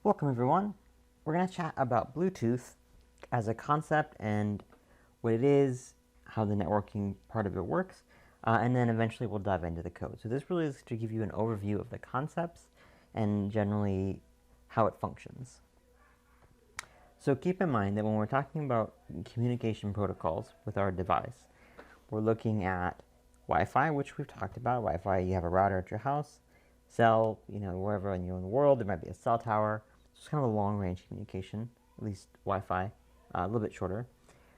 Welcome everyone. We're going to chat about Bluetooth as a concept and what it is, how the networking part of it works, and then eventually we'll dive into the code. So this really is to give you an overview of the concepts and generally how it functions. So keep in mind that when we're talking about communication protocols with our device, we're looking at Wi-Fi, which we've talked about. Wi-Fi, you have a router at your house, cell, wherever you're in the world, there might be a cell tower. It's kind of a long-range communication, at least Wi-Fi, a little bit shorter.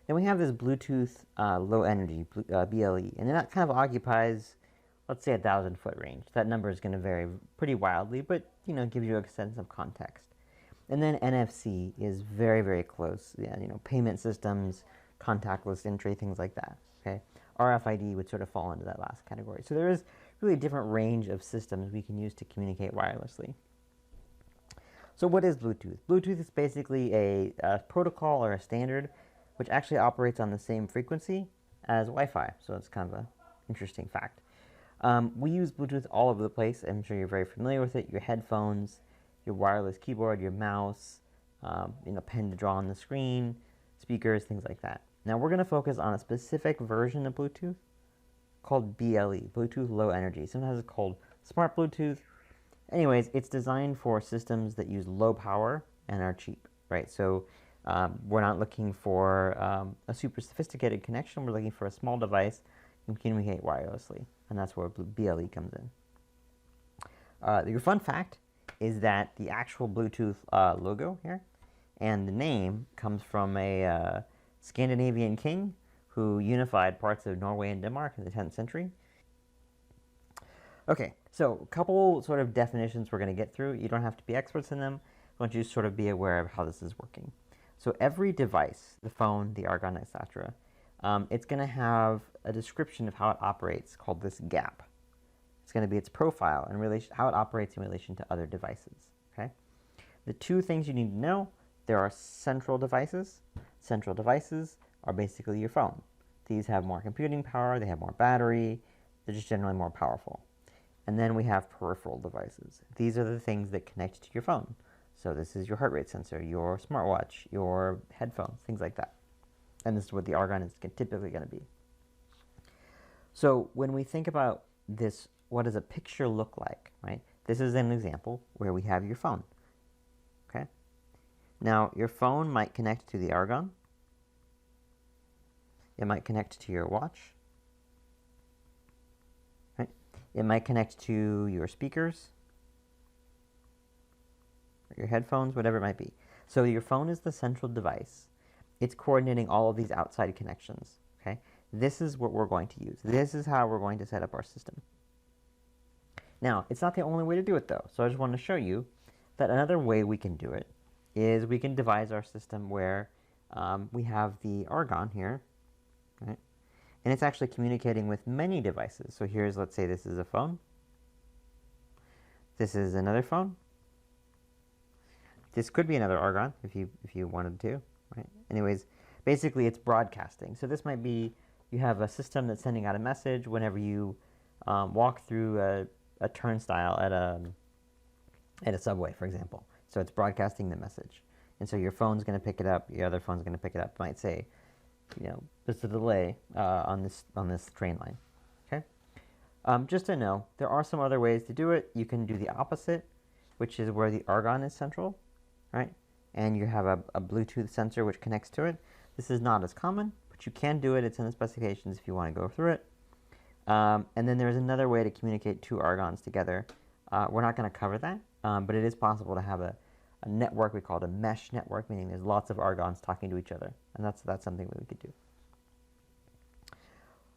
Then we have this Bluetooth low energy, BLE, and that kind of occupies, let's say, 1,000-foot range. That number is going to vary pretty wildly, but gives you a sense of context. And then NFC is very, very close. Yeah, payment systems, contactless entry, things like that. Okay, RFID would sort of fall into that last category. So there is really a different range of systems we can use to communicate wirelessly. So what is Bluetooth? Bluetooth is basically a protocol or a standard which actually operates on the same frequency as Wi-Fi. So it's kind of an interesting fact. We use Bluetooth all over the place. I'm sure you're very familiar with it. Your headphones, your wireless keyboard, your mouse, pen to draw on the screen, speakers, things like that. Now we're going to focus on a specific version of Bluetooth called BLE, Bluetooth Low Energy. Sometimes it's called Smart Bluetooth. Anyways, it's designed for systems that use low power and are cheap, right? So we're not looking for a super sophisticated connection. We're looking for a small device that can communicate wirelessly, and that's where BLE comes in. Your fun fact is that the actual Bluetooth logo here and the name comes from a Scandinavian king who unified parts of Norway and Denmark in the 10th century. Okay, so a couple sort of definitions we're going to get through. You don't have to be experts in them. I want you to sort of be aware of how this is working. So every device, the phone, the Argon, etc., it's going to have a description of how it operates called this gap. It's going to be its profile and how it operates in relation to other devices. Okay, the two things you need to know: there are central devices. Central devices are basically your phone. These have more computing power, they have more battery, they're just generally more powerful. And then we have peripheral devices. These are the things that connect to your phone. So this is your heart rate sensor, your smartwatch, your headphones, things like that. And this is what the Argon is typically going to be. So when we think about this, what does a picture look like, right? This is an example where we have your phone. Okay. Now your phone might connect to the Argon. It might connect to your watch. Right? It might connect to your speakers, or your headphones, whatever it might be. So your phone is the central device. It's coordinating all of these outside connections. Okay? This is what we're going to use. This is how we're going to set up our system. Now, it's not the only way to do it though. So I just want to show you that another way we can do it is we can devise our system where we have the Argon here, right? And it's actually communicating with many devices. So here's, let's say this is a phone. This is another phone. This could be another Argon if you wanted to, right? Anyways, basically it's broadcasting. So this might be, you have a system that's sending out a message whenever you walk through a turnstile at a subway, for example. So it's broadcasting the message. And so your phone's going to pick it up, your other phone's going to pick it up. It might say, there's a delay on this train line. Okay. Just to know, there are some other ways to do it. You can do the opposite, which is where the Argon is central, right? And you have a Bluetooth sensor which connects to it. This is not as common, but you can do it. It's in the specifications if you want to go through it. And then there's another way to communicate two Argons together. We're not going to cover that, but it is possible to have a network. We call it a mesh network, meaning there's lots of Argons talking to each other, and that's something that we could do.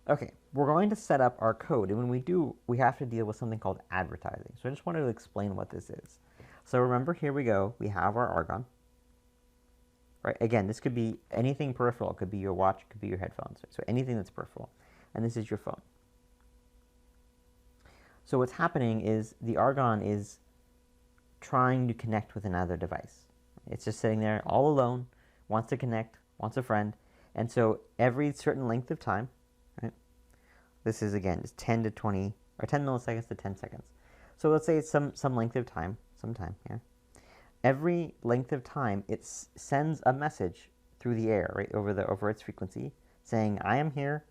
Okay, we're going to set up our code, and when we do, we have to deal with something called advertising. So I just wanted to explain what this is. So remember, here we go. We have our Argon. Right? Again, this could be anything peripheral. It could be your watch, it could be your headphones. So anything that's peripheral. And this is your phone. So what's happening is the Argon is trying to connect with another device. It's just sitting there all alone, wants to connect, wants a friend. And so every certain length of time, right? This is, again, just 10 to 20, or 10 milliseconds to 10 seconds. So let's say it's some length of time, some time here. every length of time, it sends a message through the air, right, over its frequency, saying, I am here.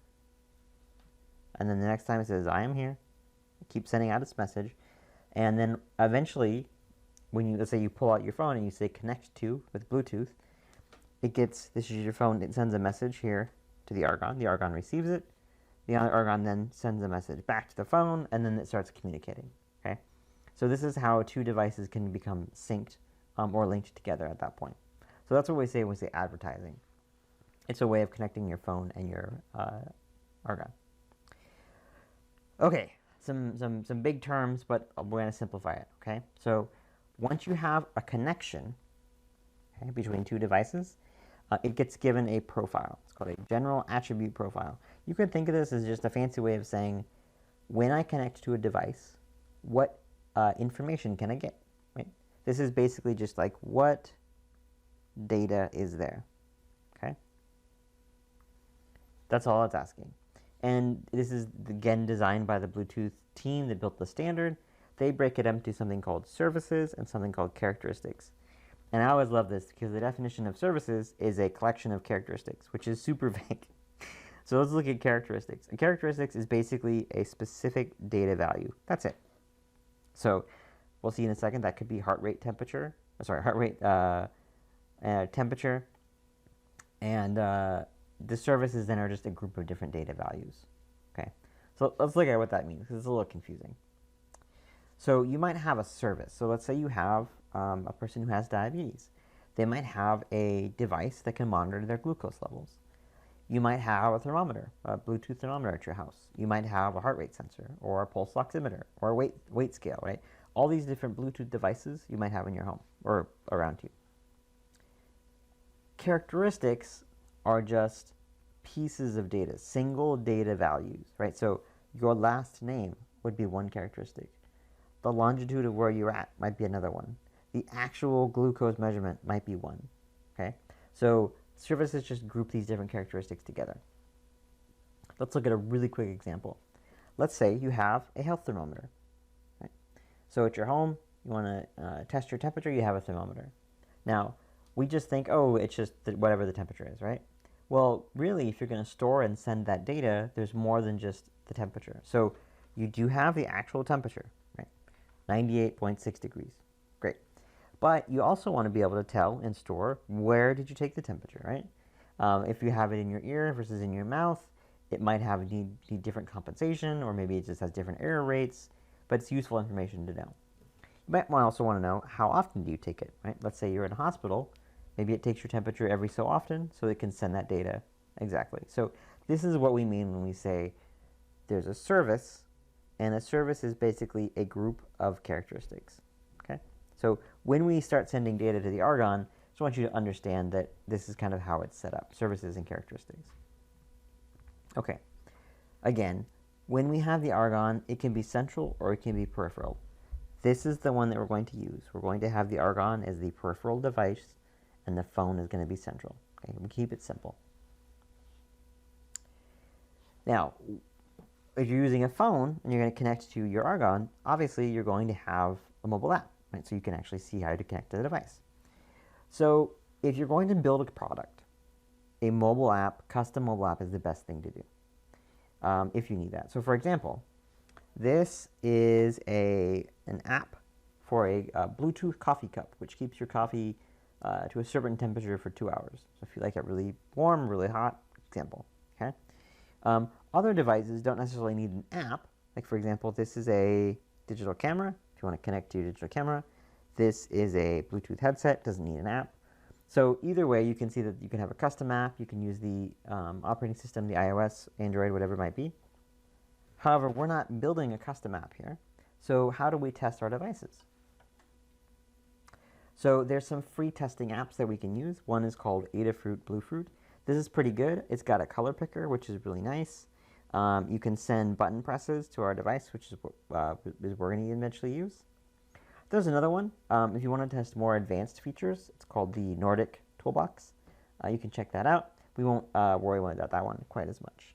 And then the next time it says, I am here. It keeps sending out its message. And then eventually, when you, let's say you pull out your phone and you say connect to with Bluetooth, it gets, this is your phone, it sends a message here to the argon. The argon receives it. The argon then sends a message back to the phone, and then it starts communicating, okay? So this is how two devices can become synced or linked together at that point. So that's what we say when we say advertising. It's a way of connecting your phone and your argon. Okay, some big terms, but we're going to simplify it, okay? So once you have a connection, okay, between two devices, it gets given a profile. It's called a general attribute profile. You can think of this as just a fancy way of saying, when I connect to a device, what information can I get, right? This is basically just like, what data is there, okay? That's all it's asking. And this is, again, designed by the Bluetooth team that built the standard. They break it into something called services and something called characteristics. And I always love this because the definition of services is a collection of characteristics, which is super vague. So let's look at characteristics. A characteristics is basically a specific data value. That's it. So we'll see in a second, that could be heart rate, temperature. Heart rate, temperature. And the services then are just a group of different data values. Okay, so let's look at what that means, because it's a little confusing. So you might have a service. So let's say you have a person who has diabetes. They might have a device that can monitor their glucose levels. You might have a thermometer, a Bluetooth thermometer at your house. You might have a heart rate sensor or a pulse oximeter or a weight scale, right? All these different Bluetooth devices you might have in your home or around you. Characteristics are just pieces of data, single data values, right? So your last name would be one characteristic. The longitude of where you're at might be another one. The actual glucose measurement might be one, okay? So services just group these different characteristics together. Let's look at a really quick example. Let's say you have a health thermometer, right? So at your home, you want to test your temperature, you have a thermometer. Now, we just think, oh, it's just whatever the temperature is, right? Well, really, if you're going to store and send that data, there's more than just the temperature. So you do have the actual temperature, right? 98.6 degrees. Great. But you also want to be able to tell and store where did you take the temperature, right? If you have it in your ear versus in your mouth, it might have need different compensation, or maybe it just has different error rates, but it's useful information to know. You might also want to know, how often do you take it, right? Let's say you're in a hospital. Maybe it takes your temperature every so often, so it can send that data exactly. So this is what we mean when we say there's a service, and a service is basically a group of characteristics, okay? So when we start sending data to the argon, I just want you to understand that this is kind of how it's set up, services and characteristics. Okay, again, when we have the argon, it can be central or it can be peripheral. This is the one that we're going to use. We're going to have the argon as the peripheral device, and the phone is going to be central. Okay, we keep it simple. Now, if you're using a phone and you're going to connect to your argon, obviously you're going to have a mobile app, right? So you can actually see how to connect to the device. So if you're going to build a product, a mobile app, custom mobile app is the best thing to do if you need that. So for example, this is an app for a Bluetooth coffee cup, which keeps your coffee to a certain temperature for 2 hours. So if you like it really warm, really hot, example, okay? Other devices don't necessarily need an app. Like for example, this is a digital camera. If you want to connect to your digital camera, this is a Bluetooth headset, doesn't need an app. So either way, you can see that you can have a custom app. You can use the operating system, the iOS, Android, whatever it might be. However, we're not building a custom app here. So how do we test our devices? So there's some free testing apps that we can use. One is called Adafruit Bluefruit. This is pretty good. It's got a color picker, which is really nice. You can send button presses to our device, which is what we're going to eventually use. There's another one. If you want to test more advanced features, it's called the Nordic Toolbox. You can check that out. We won't worry about that one quite as much.